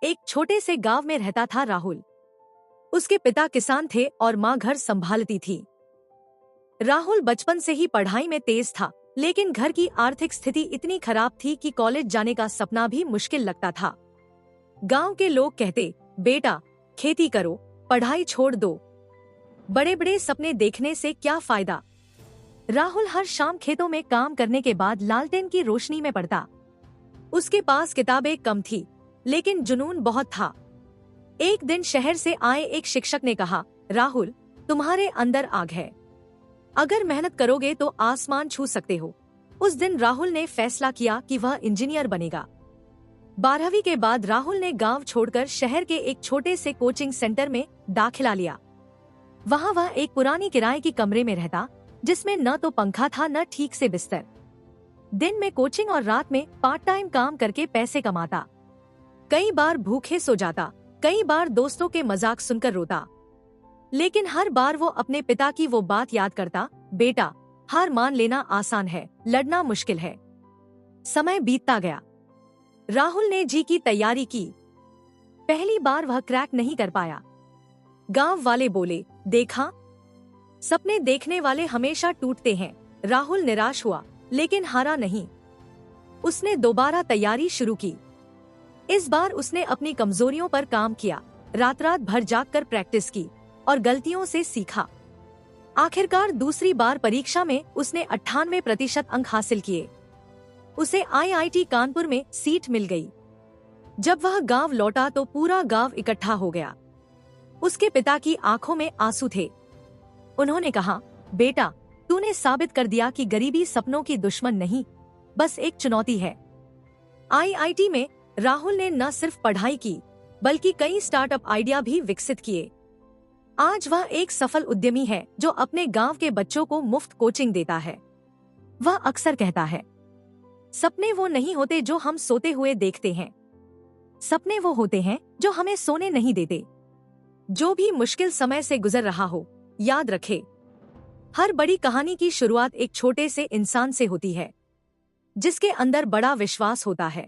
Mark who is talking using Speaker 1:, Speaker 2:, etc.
Speaker 1: एक छोटे से गांव में रहता था राहुल। उसके पिता किसान थे और माँ घर संभालती थी। राहुल बचपन से ही पढ़ाई में तेज था, लेकिन घर की आर्थिक स्थिति इतनी खराब थी कि कॉलेज जाने का सपना भी मुश्किल लगता था। गांव के लोग कहते, बेटा खेती करो, पढ़ाई छोड़ दो, बड़े बड़े सपने देखने से क्या फायदा। राहुल हर शाम खेतों में काम करने के बाद लालटेन की रोशनी में पढ़ता। उसके पास किताबें कम थी, लेकिन जुनून बहुत था। एक दिन शहर से आए एक शिक्षक ने कहा, राहुल तुम्हारे अंदर आग है, अगर मेहनत करोगे तो आसमान छू सकते हो। उस दिन राहुल ने फैसला किया कि वह इंजीनियर बनेगा। 12वीं के बाद राहुल ने गांव छोड़कर शहर के एक छोटे से कोचिंग सेंटर में दाखिला लिया। वहां वह एक पुरानी किराए की कमरे में रहता, जिसमें न तो पंखा था न ठीक से बिस्तर। दिन में कोचिंग और रात में पार्ट टाइम काम करके पैसे कमाता। कई बार भूखे सो जाता, कई बार दोस्तों के मजाक सुनकर रोता, लेकिन हर बार वो अपने पिता की वो बात याद करता, बेटा हार मान लेना आसान है, लड़ना मुश्किल है। समय बीतता गया। राहुल ने जी की तैयारी की। पहली बार वह क्रैक नहीं कर पाया। गांव वाले बोले, देखा सपने देखने वाले हमेशा टूटते हैं। राहुल निराश हुआ, लेकिन हारा नहीं। उसने दोबारा तैयारी शुरू की। इस बार उसने अपनी कमजोरियों पर काम किया, रात रात भर जागकर प्रैक्टिस की और गलतियों से सीखा। आखिरकार दूसरी बार परीक्षा में उसने 98% अंक हासिल किए। उसे आईआईटी कानपुर में सीट मिल गई। जब वह गांव लौटा तो पूरा गांव इकट्ठा हो गया। उसके पिता की आंखों में आंसू थे। उन्होंने कहा, बेटा तूने साबित कर दिया कि गरीबी सपनों की दुश्मन नहीं, बस एक चुनौती है। आईआईटी में राहुल ने न सिर्फ पढ़ाई की, बल्कि कई स्टार्टअप आइडिया भी विकसित किए। आज वह एक सफल उद्यमी है जो अपने गांव के बच्चों को मुफ्त कोचिंग देता है। वह अक्सर कहता है, सपने वो नहीं होते जो हम सोते हुए देखते हैं, सपने वो होते हैं जो हमें सोने नहीं देते। जो भी मुश्किल समय से गुजर रहा हो, याद रखे, हर बड़ी कहानी की शुरुआत एक छोटे से इंसान से होती है, जिसके अंदर बड़ा विश्वास होता है।